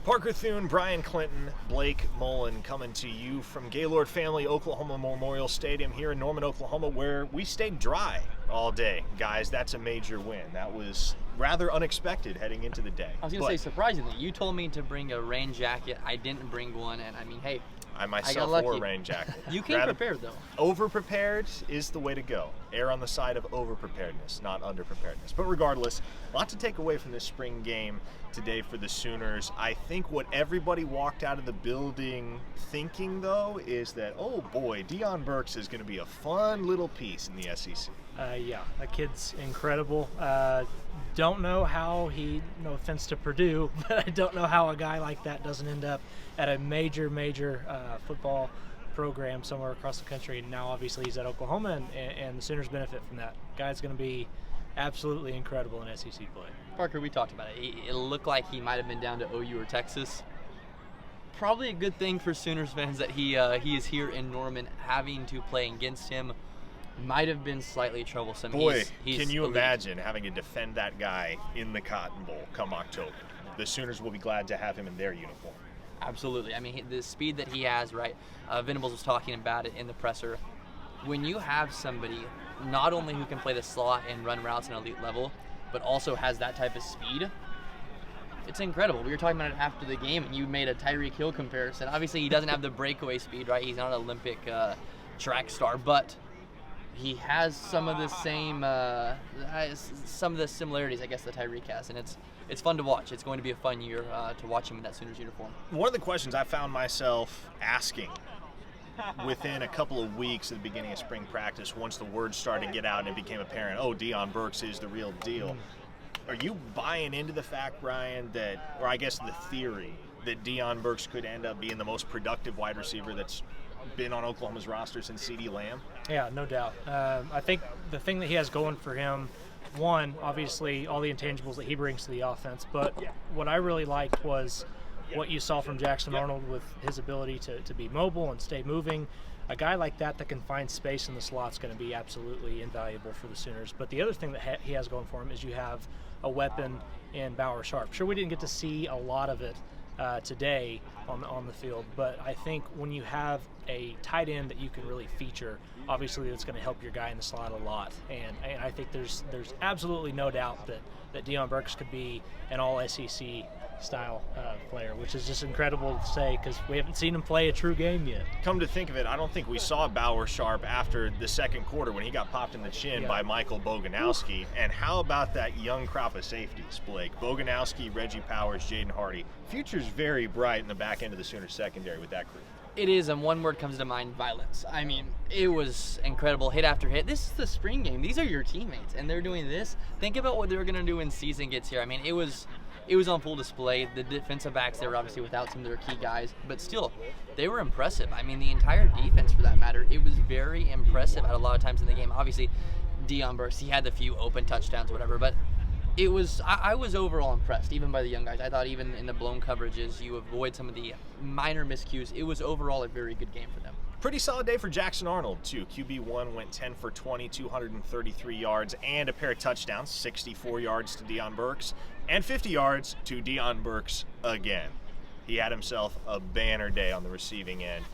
Parker Thune, Brian Clinton, Blake Mullen coming to you from Gaylord Family Oklahoma Memorial Stadium here in Norman, Oklahoma, where we stayed dry all day. Guys, that's a major win. That was rather unexpected heading into the day. I was going to say, surprisingly, you told me to bring a rain jacket. I didn't bring one, and I mean, hey, I myself wore a rain jacket. You came prepared, though. Over-prepared is the way to go. Err on the side of over-preparedness, not under-preparedness. But regardless, a lot to take away from this spring game today for the Sooners. I think what everybody walked out of the building thinking, though, is that, oh boy, Dion Burks is going to be a fun little piece in the SEC. Yeah, that kid's incredible. Don't know how no offense to Purdue, but I don't know how a guy like that doesn't end up at a major football program somewhere across the country. And now obviously he's at Oklahoma, and the Sooners benefit from that. Guy's going to be absolutely incredible in SEC play. Parker, we talked about it. It looked like he might have been down to OU or Texas. Probably a good thing for Sooners fans that he is here in Norman. Having to play against him might have been slightly troublesome. Boy, he's can you elite. imagine having to defend that guy in the Cotton Bowl come October? The Sooners will be glad to have him in their uniform. Absolutely. I mean, the speed that he has, right? Venables was talking about it in the presser. When you have somebody not only who can play the slot and run routes at an elite level, but also has that type of speed, it's incredible. We were talking about it after the game, and you made a Tyreek Hill comparison. Obviously, he doesn't have the breakaway speed, right? He's not an Olympic track star, but he has some of the similarities, I guess, that Tyreek has, and it's fun to watch. It's going to be a fun year to watch him in that Sooners uniform. One of the questions I found myself asking within a couple of weeks at the beginning of spring practice, once the word started to get out and it became apparent, oh, Dion Burks is the real deal. Are you buying into the fact, Brian, that, or I guess the theory, that Dion Burks could end up being the most productive wide receiver that's been on Oklahoma's roster since CeeDee Lamb? Yeah, no doubt. I think the thing that he has going for him, one, obviously all the intangibles that he brings to the offense, but what I really liked was what you saw from Jackson Arnold with his ability to be mobile and stay moving. A guy like that can find space in the slot is going to be absolutely invaluable for the Sooners. But the other thing that he has going for him is you have a weapon in Bauer Sharp. Sure, we didn't get to see a lot of it today on the field, but I think when you have a tight end that you can really feature, obviously that's going to help your guy in the slot a lot. And I think there's absolutely no doubt that Dion Burks could be an all-SEC style player, which is just incredible to say because we haven't seen him play a true game yet. Come to think of it, I don't think we saw Bauer Sharp after the second quarter when he got popped in the chin by Michael Boganowski. And how about that young crop of safeties, Blake? Boganowski, Reggie Powers, Jaden Hardy. Future's very bright in the back end of the Sooners secondary with that group. It is, and one word comes to mind: violence. I mean, it was incredible, hit after hit. This is the spring game. These are your teammates, and they're doing this. Think about what they're going to do when season gets here. I mean, it was on full display. The defensive backs, they were obviously without some of their key guys, but still, they were impressive. I mean, the entire defense, for that matter, it was very impressive at a lot of times in the game. Obviously, Dion Burks, he had the few open touchdowns or whatever, but I was overall impressed, even by the young guys. I thought even in the blown coverages, you avoid some of the minor miscues. It was overall a very good game for them. Pretty solid day for Jackson Arnold, too. QB1 went 10 for 20, 233 yards, and a pair of touchdowns, 64 yards to Dion Burks, and 50 yards to Dion Burks again. He had himself a banner day on the receiving end.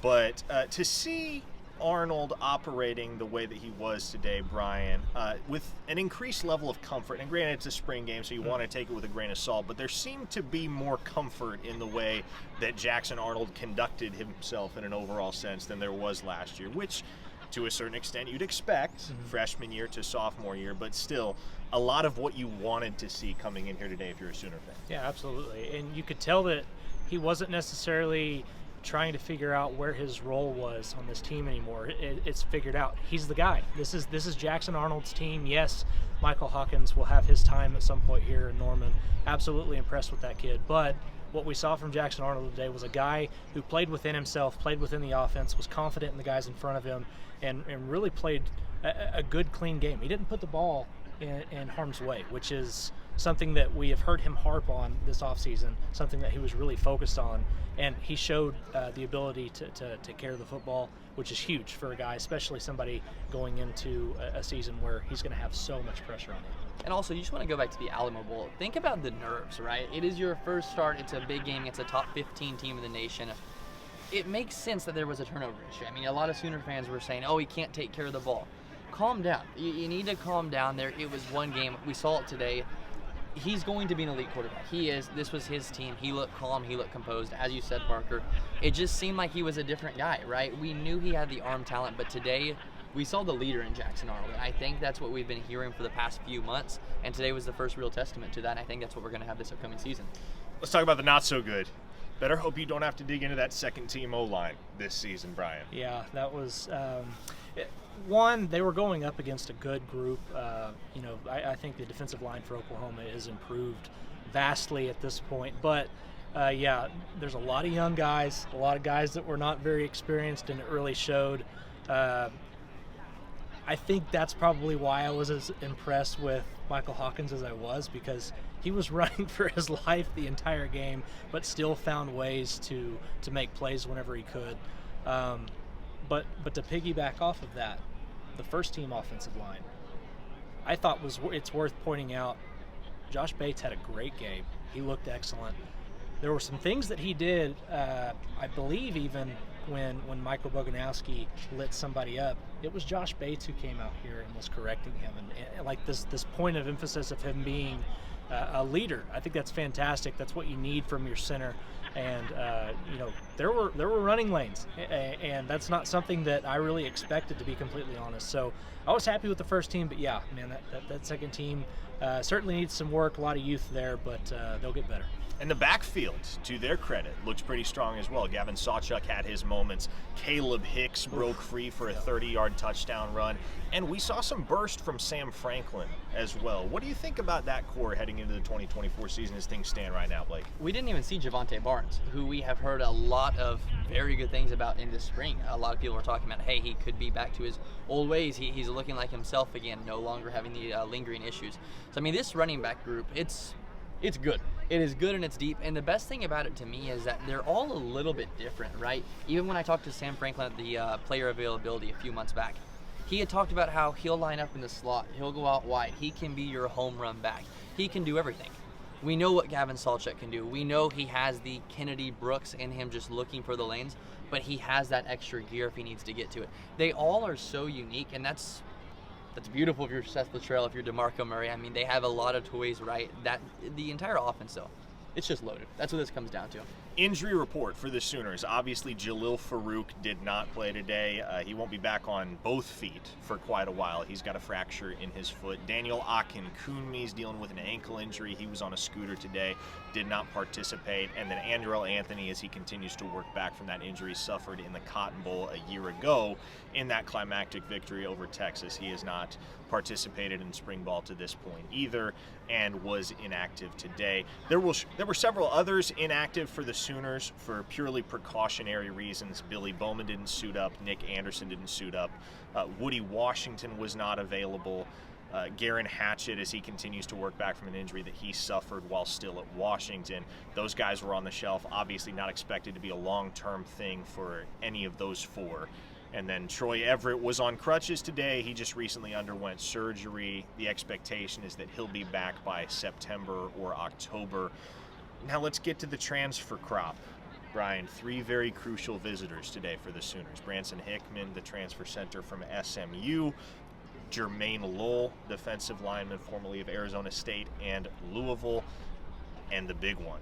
But to see Arnold operating the way that he was today, Brian, with an increased level of comfort, and granted it's a spring game, so you want to take it with a grain of salt, but there seemed to be more comfort in the way that Jackson Arnold conducted himself in an overall sense than there was last year, which to a certain extent you'd expect freshman year to sophomore year, but still a lot of what you wanted to see coming in here today if you're a Sooner fan. Yeah, absolutely. And you could tell that he wasn't necessarily trying to figure out where his role was on this team anymore. It's figured out. He's the guy. This is Jackson Arnold's team. Yes, Michael Hawkins will have his time at some point here in Norman. Absolutely impressed with that kid. But what we saw from Jackson Arnold today was a guy who played within himself, played within the offense, was confident in the guys in front of him, and really played a good, clean game. He didn't put the ball in harm's way, which is something that we have heard him harp on this offseason, something that he was really focused on, and he showed the ability to take care of the football, which is huge for a guy, especially somebody going into a season where he's going to have so much pressure on him. And also, you just want to go back to the Alamo Bowl. Think about the nerves, right? It is your first start. It's a big game. It's a top 15 team in the nation. It makes sense that there was a turnover issue. I mean, a lot of Sooner fans were saying, oh, he can't take care of the ball. Calm down. You need to calm down there. It was one game. We saw it today. He's going to be an elite quarterback. He is. This was his team. He looked calm. He looked composed. As you said, Parker, it just seemed like he was a different guy, right? We knew he had the arm talent, but today we saw the leader in Jackson Arnold. And I think that's what we've been hearing for the past few months, and today was the first real testament to that, and I think that's what we're going to have this upcoming season. Let's talk about the not so good. Better hope you don't have to dig into that second team O-line this season, Brian. Yeah, that was one. They were going up against a good group. I think the defensive line for Oklahoma has improved vastly at this point. But there's a lot of young guys, a lot of guys that were not very experienced, and it really showed. I think that's probably why I was as impressed with Michael Hawkins as I was, because he was running for his life the entire game, but still found ways to make plays whenever he could. But to piggyback off of that, the first team offensive line, I thought it's worth pointing out, Josh Bates had a great game. He looked excellent. There were some things that he did, I believe even when Michael Boganowski lit somebody up, it was Josh Bates who came out here and was correcting him. And like this point of emphasis of him being a leader, I think that's fantastic. That's what you need from your center. And there were running lanes, and that's not something that I really expected, to be completely honest. So I was happy with the first team, but yeah, man, that second team certainly needs some work. A lot of youth there, but they'll get better. And the backfield, to their credit, looked pretty strong as well. Gavin Sawchuk had his moments. Caleb Hicks broke free for a 30-yard touchdown run. And we saw some burst from Sam Franklin as well. What do you think about that core heading into the 2024 season as things stand right now, Blake? We didn't even see Javante Barnes, who we have heard a lot of very good things about in the spring. A lot of people are talking about, hey, he could be back to his old ways. He's looking like himself again, no longer having the lingering issues. So, I mean, this running back group, it's good. It is good and it's deep. And the best thing about it to me is that they're all a little bit different, right? Even when I talked to Sam Franklin at the player availability a few months back, he had talked about how he'll line up in the slot. He'll go out wide. He can be your home run back. He can do everything. We know what Gavin Sawchuk can do. We know he has the Kennedy Brooks in him just looking for the lanes, but he has that extra gear if he needs to get to it. They all are so unique, and that's beautiful if you're Seth Luttrell, if you're DeMarco Murray. I mean, they have a lot of toys, right? That the entire offense, though, it's just loaded. That's what this comes down to. Injury report for the Sooners. Obviously, Jalil Farouk did not play today. He won't be back on both feet for quite a while. He's got a fracture in his foot. Daniel Akinkunmi's dealing with an ankle injury. He was on a scooter today, did not participate. And then Andrell Anthony, as he continues to work back from that injury suffered in the Cotton Bowl a year ago in that climactic victory over Texas. He has not participated in spring ball to this point either, and was inactive today. There were several others inactive for the Sooners for purely precautionary reasons. Billy Bowman didn't suit up. Nick Anderson didn't suit up. Woody Washington was not available. Garen Hatchett, as he continues to work back from an injury that he suffered while still at Washington. Those guys were on the shelf, obviously not expected to be a long-term thing for any of those four. And then Troy Everett was on crutches today. He just recently underwent surgery. The expectation is that he'll be back by September or October. Now let's get to the transfer crop. Brian, three very crucial visitors today for the Sooners. Branson Hickman, the transfer center from SMU. Jermaine Lowell, defensive lineman formerly of Arizona State and Louisville. And the big one,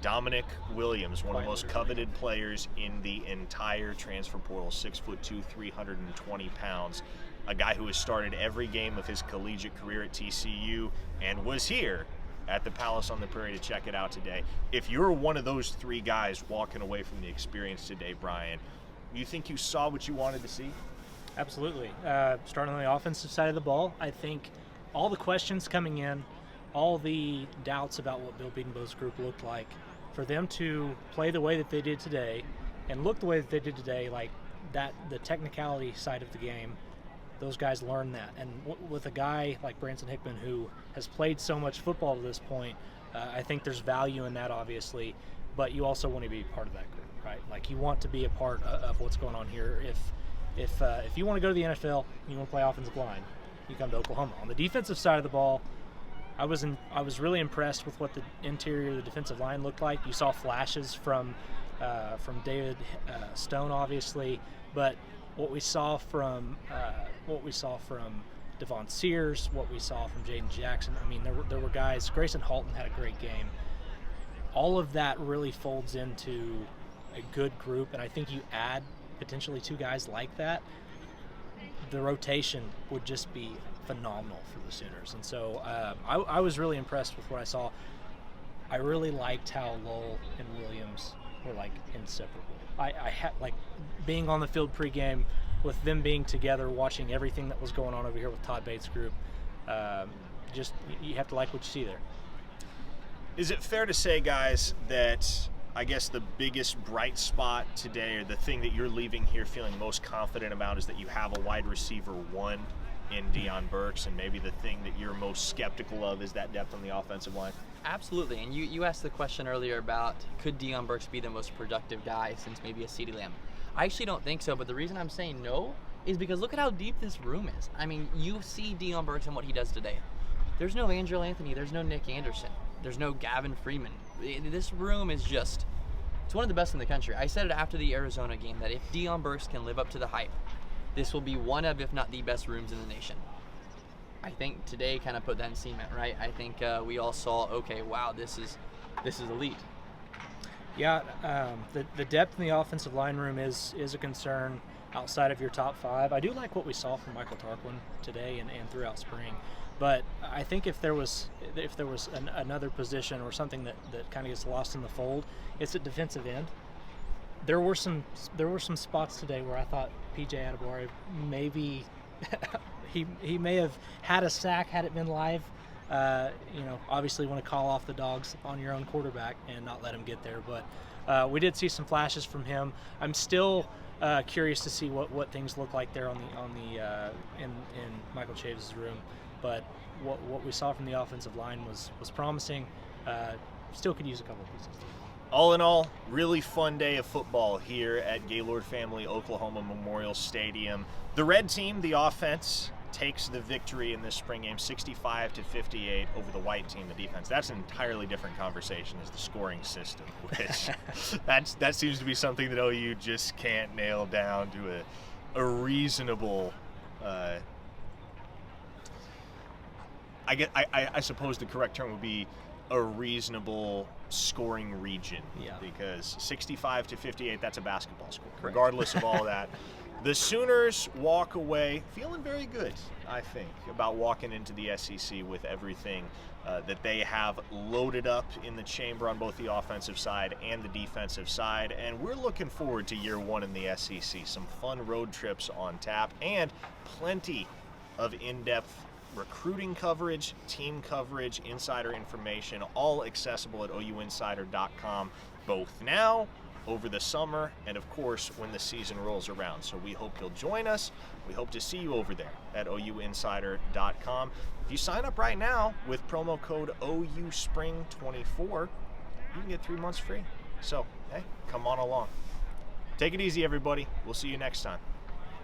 Dominic Williams, one of the most coveted players in the entire transfer portal, 6'2", 320 pounds. A guy who has started every game of his collegiate career at TCU and was here at the Palace on the Prairie to check it out today. If you're one of those three guys walking away from the experience today, Brian, you think you saw what you wanted to see? Absolutely. Starting on the offensive side of the ball, I think all the questions coming in, all the doubts about what Bill Bedenbaugh's group looked like, for them to play the way that they did today and look the way that they did today, like that, the technicality side of the game, those guys learn that. And with a guy like Branson Hickman who has played so much football to this point, I think there's value in that, obviously, but you also want to be part of that group, right? Like, you want to be a part of what's going on here. If you want to go to the NFL, you want to play offensive line, you come to Oklahoma. On the defensive side of the ball, I was really impressed with what the interior of the defensive line looked like. You saw flashes from David Stone, obviously, but what we saw from Devon Sears, what we saw from Jaden Jackson. I mean, there were guys. Grayson Halton had a great game. All of that really folds into a good group, and I think you add potentially 2 guys like that, the rotation would just be phenomenal for the Sooners. And so I was really impressed with what I saw. I really liked how Lowell and Williams were like inseparable. I had like being on the field pregame with them being together, watching everything that was going on over here with Todd Bates' group. Just you have to like what you see there. Is it fair to say, guys, that I guess the biggest bright spot today, or the thing that you're leaving here feeling most confident about, is that you have a wide receiver 1 in Dion Burks, and maybe the thing that you're most skeptical of is that depth on the offensive line? Absolutely. And you asked the question earlier about could Dion Burks be the most productive guy since maybe a CeeDee Lamb. I actually don't think so, but the reason I'm saying no is because look at how deep this room is. I mean, you see Dion Burks and what he does today. There's no Angel Anthony, there's no Nick Anderson, there's no Gavin Freeman. This room is just, it's one of the best in the country. I said it after the Arizona game that if Dion Burks can live up to the hype, this will be one of, if not the best rooms in the nation. I think today kind of put that in cement, right? I think we all saw, okay, wow, this is elite. Yeah, the depth in the offensive line room is a concern outside of your top 5. I do like what we saw from Michael Tarquin today and throughout spring, but I think if there was another position or something that kind of gets lost in the fold, it's at defensive end. There were some spots today where I thought PJ Adebawore maybe he may have had a sack had it been live. Obviously want to call off the dogs on your own quarterback and not let him get there. But we did see some flashes from him. I'm still curious to see what things look like there in Michael Chaves' room. But what we saw from the offensive line was promising. Still could use a couple of pieces. All in all, really fun day of football here at Gaylord Family Oklahoma Memorial Stadium. The red team, the offense, takes the victory in this spring game 65-58 over the white team, the defense. That's an entirely different conversation as the scoring system, which that seems to be something that OU just can't nail down to a reasonable I suppose the correct term would be a reasonable scoring region. Yeah. Because 65-58, that's a basketball score. Correct. Regardless of all that. The Sooners walk away feeling very good, I think, about walking into the SEC with everything that they have loaded up in the chamber on both the offensive side and the defensive side. And we're looking forward to year 1 in the SEC. Some fun road trips on tap and plenty of in-depth recruiting coverage, team coverage, insider information, all accessible at OUInsider.com, both now, over the summer, and of course when the season rolls around. So we hope you'll join us. We hope to see you over there at OUInsider.com. If you sign up right now with promo code OUSpring24, you can get 3 months free. So, hey, come on along. Take it easy, everybody. We'll see you next time.